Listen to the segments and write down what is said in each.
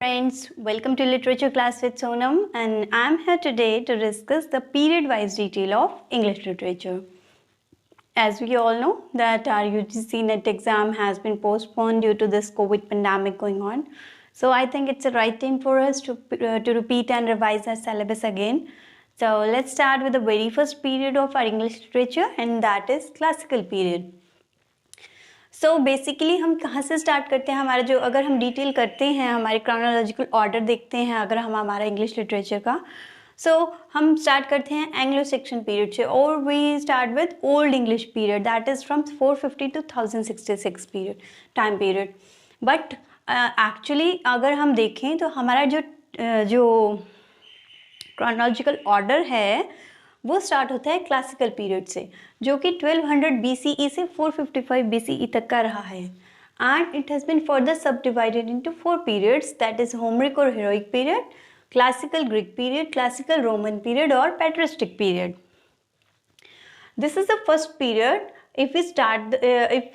Friends, welcome to Literature Class with Sonam, and I'm here today to discuss the period-wise detail of English literature. As we all know that our UGC NET exam has been postponed due to this COVID pandemic going on. So I think it's the right time for us to repeat and revise our syllabus again. So let's start with the very first period of our English literature, and that is classical period. So basically हम कहाँ से start करते हैं, हमारा जो अगर हम detail करते हैं, हमारे क्रोनोलॉजिकल ऑर्डर देखते हैं अगर हम हमारा इंग्लिश लिटरेचर का, हम स्टार्ट करते हैं एंग्लो सेक्शन पीरियड से, और we start with old English period that is from 450 to 1066 period time period. But actually अगर हम देखें तो हमारा जो क्रोनोलॉजिकल ऑर्डर है वो स्टार्ट होता है क्लासिकल पीरियड से, जो कि 1200 BCE से 455 BCE तक का रहा है. And it has been further subdivided into 4 periods, that is Homeric और heroic period, classical Greek period, classical Roman period और patristic period. This is the first period. If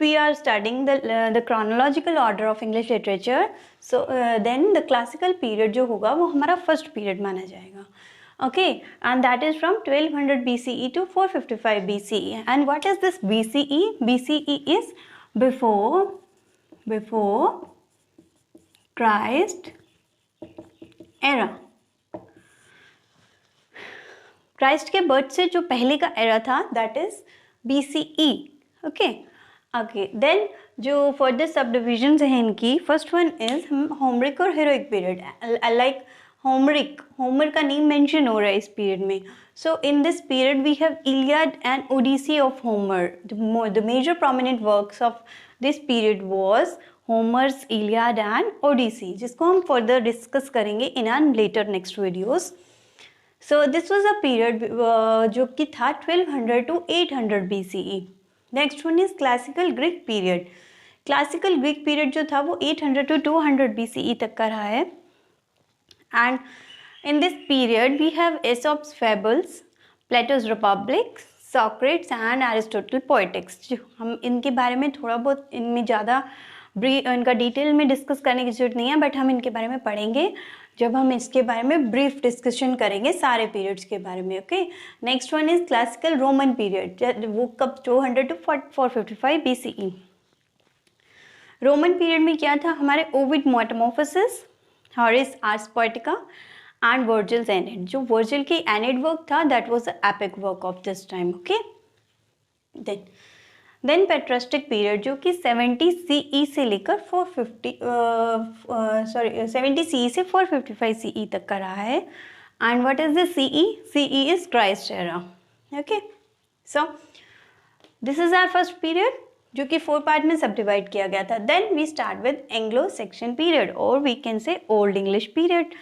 we are studying the chronological order of English literature, so then the classical period जो होगा वो हमारा first period माना जाएगा. Okay, and that is from 1200 BCE to 455 BCE. And what is this BCE? BCE is before Christ era. Christ के birth से जो पहले का एरा था that is BCE. Okay, then जो फर्दर सब डिविजन्स हैं इनकी, फर्स्ट वन इज होमरिक और हीरोइक पीरियड. लाइक होमर का नेम मेंशन हो रहा है इस पीरियड में. So in this period we have Iliad and Odyssey of Homer. The major prominent works of this period was Homer's Iliad and Odyssey, जिसको हम further discuss करेंगे इन an later next videos. So this was a period जो कि था 1200 to 800 BCE. Next one is classical Greek period. Classical Greek period जो था वो 800 to 200 BCE तक का रहा है. And in this period we have Aesop's fables, Plato's Republic, Socrates and Aristotle poetics. जो हम इनके बारे में थोड़ा बहुत इनमें ज़्यादा इनका डिटेल में डिस्कस करने की जरूरत नहीं है, बट हम इनके बारे में पढ़ेंगे जब हम इसके बारे में ब्रीफ डिस्कशन करेंगे सारे पीरियड्स के बारे में. Okay, next one is classical Roman period. वो कब 200 to 455 BCE. रोमन पीरियड में क्या था, हमारे Ovid Metamorphosis, Horace Ars Poetica and Virgil's Aeneid. जो वर्जिल की एनेड वर्क था that was the epic work of this time. Okay, then patristic period जो कि 70 CE से लेकर 70 CE से 455 CE तक का रहा है. And what is the CE? CE is Christ era. Okay, so this is our first period जो कि 4 पार्ट में सब डिवाइड किया गया था. Then we start with Anglo Saxon period और we can say old English period,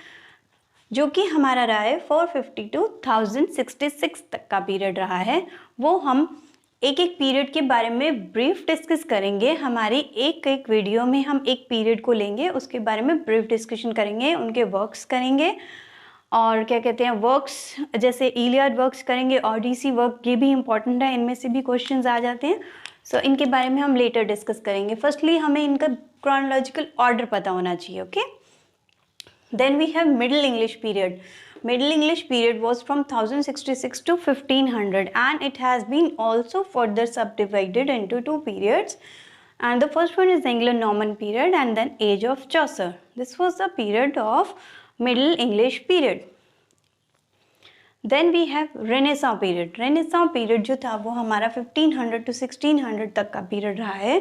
जो कि हमारा रहा है 450 to 1066 तक का पीरियड रहा है. वो हम एक एक पीरियड के बारे में ब्रीफ डिस्कस करेंगे. हमारी एक वीडियो में हम एक पीरियड को लेंगे, उसके बारे में ब्रीफ डिस्कशन करेंगे, उनके वर्क्स करेंगे और क्या कहते हैं वर्क्स जैसे इलियड वर्क्स करेंगे, ओडिसी वर्क, ये भी इंपॉर्टेंट है, इनमें से भी क्वेश्चंस आ जाते हैं. सो इनके बारे में हम लेटर डिस्कस करेंगे. फर्स्टली हमें इनका क्रोनोलॉजिकल ऑर्डर पता होना चाहिए. Okay, then we have middle English period. Middle English period was from 1066 to 1500 and it has been also further subdivided into 2 periods. And the first one is Anglo-Norman period and then Age of Chaucer. This was the period of Middle English period. Then we have Renaissance period. Renaissance period जो था वो हमारा 1500 to 1600 तक का period रहा है.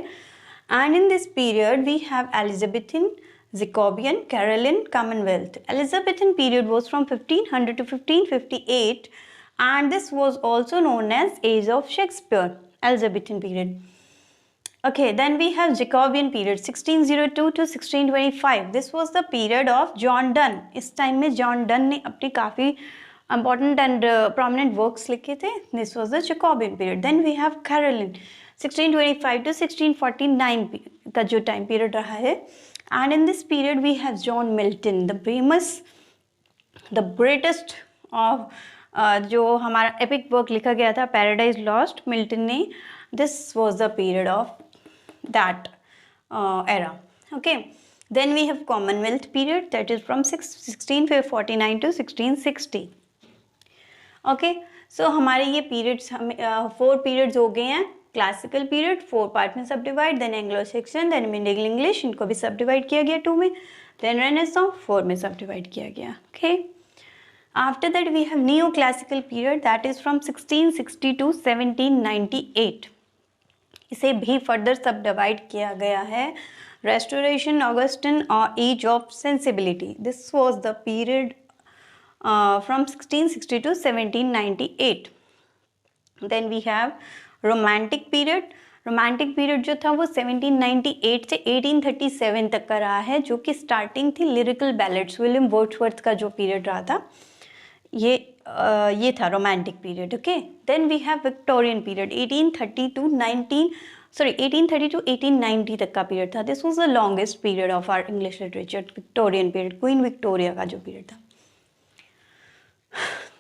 And in this period we have Elizabethan, Jacobean, Caroline, Commonwealth. Elizabethan period was from 1500 to 1558 and this was also known as Age of Shakespeare. Elizabethan period. Okay, then we have Jacobean period 1602 to 1625. This was the period of John Donne. इस time में John Donne ने अपनी काफ़ी important and prominent works लिखे थे. This was the Jacobean period. Then we have Caroline 1625 to 1649 का जो time period रहा है. And in this period we have John Milton, the famous, the greatest of जो हमारा epic work लिखा गया था Paradise Lost, मिल्टन ने. This was the period of that era. Okay, Then we have Commonwealth period, that is from 1649 to 1660. Okay, सो हमारे ये periods हमें 4 periods हो गए हैं. क्लासिकल पीरियड 4 पार्ट में subdivide, then Anglo Saxon, then middle English, इनको भी सब डिवाइड किया गया 2 में, देन रेनेसांस 4 में सब डिवाइड किया गया. Okay, after that we have new classical period, that is from 1660 to 1798. इसे भी फर्दर सब डिवाइड किया गया है. रेस्टोरेशन, ऑगस्टिन और age of sensibility, this was the period from 1660 to 1798. Then we have romantic period. रोमांटिक पीरियड जो था वो 1798 से 1837 तक का रहा है, जो कि स्टार्टिंग थी लिरिकल बैलेट्स, विलियम वर्ड्सवर्थ का जो पीरियड रहा था ये था romantic period. Okay, then we have Victorian period 1830 to 1890 तक का पीरियड था. This was the longest period of our English literature, Victorian period, Queen Victoria का जो पीरियड था.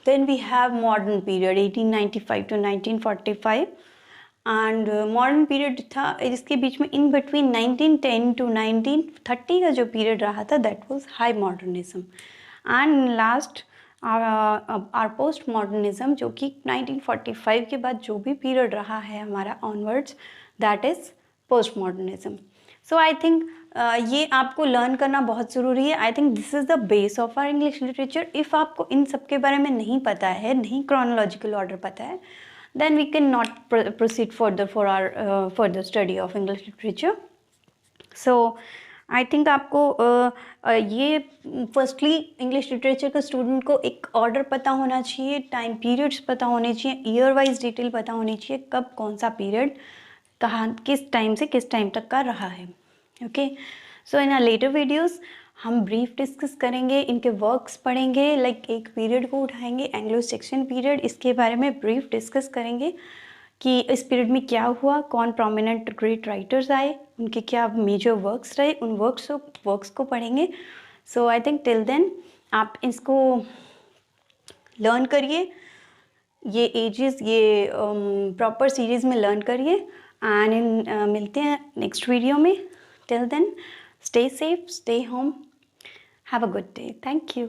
Then we have modern period 1895 to 1945 and modern period था इसके बीच में in between 1910 to 1930 का जो period रहा था that was high modernism and last our post modernism जो कि 1945 के बाद जो भी period रहा है हमारा onwards that is post modernism. So I think ये आपको लर्न करना बहुत ज़रूरी है. I think this is the base of our English literature. If आपको इन सब के बारे में नहीं पता है, नहीं क्रोनोलॉजिकल ऑर्डर पता है, then we can not proceed further for our further study of English literature. So I think आपको ये फर्स्टली इंग्लिश लिटरेचर का स्टूडेंट को एक ऑर्डर पता होना चाहिए, टाइम पीरियड्स पता होने चाहिए, ईयर वाइज डिटेल पता होनी चाहिए, कब कौन सा पीरियड कहाँ किस टाइम से किस टाइम तक का रहा है. Okay, so in hour later videos हम ब्रीफ डिस्कस करेंगे, इनके वर्क्स पढ़ेंगे, लाइक एक पीरियड को उठाएंगे एंग्लो सेक्शन पीरियड, इसके बारे में ब्रीफ डिस्कस करेंगे कि इस पीरियड में क्या हुआ, कौन प्रोमिनेंट ग्रेट राइटर्स आए, उनके क्या मेजर वर्क्स रहे, उन वर्क्स को पढ़ेंगे. So I think till then आप इसको लर्न करिए, ये एजेस ये प्रॉपर सीरीज़ में लर्न करिए एंड मिलते हैं नेक्स्ट वीडियो में. Till then stay safe, stay home, have a good day. Thank you.